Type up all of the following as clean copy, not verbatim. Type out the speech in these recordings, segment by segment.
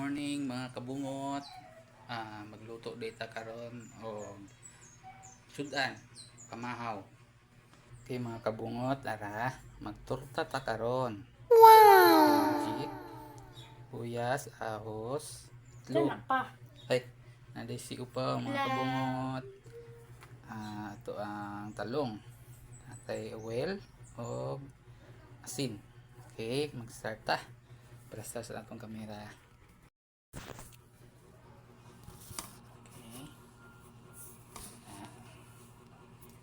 morning mga kabungot. Magluto data karon o sudan pamahaw. Okay mga kabungot, ara magturta ta karon. Magic, uyas, ahos, itlog. Ay, nadisi upaw mga kabungot. Ito ang talong. Atay oil o asin. Okay, mag-start ta. Para sa atong kamera.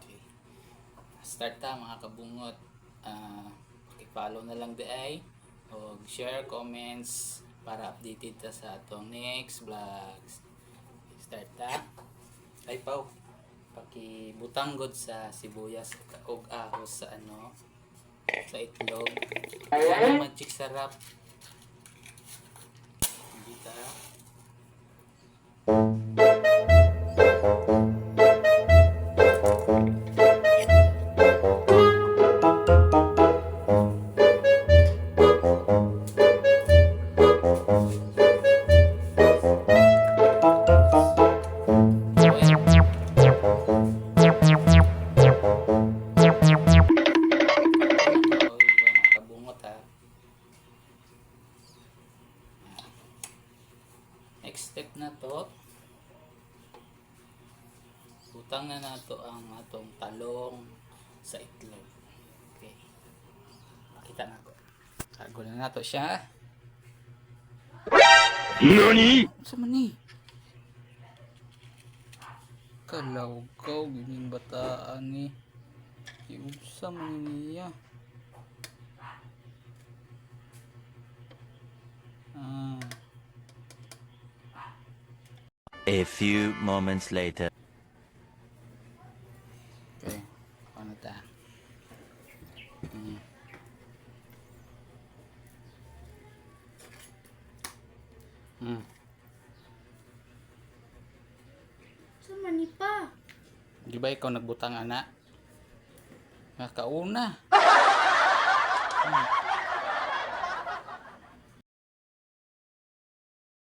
Okay. Start ta mga kabungot. I-follow na lang di ay o share, comments para updated ta sa atong next vlogs. Start ta. Ay paw, pakibutang god sa sibuyas ug ahos sa sa itlog. Ano magic sarap. Dita. Next step na to, butang na nato ang atong talong sa itlog. Okay, makita na ko. Tago na nato siya. NANI? Sa mani? Kalawkaw gining bataan ni. Iusa man niya. A few moments later. Okay, ano ta? Sa mani pa. Di ba ikaw nagbutang anak? Nakauna.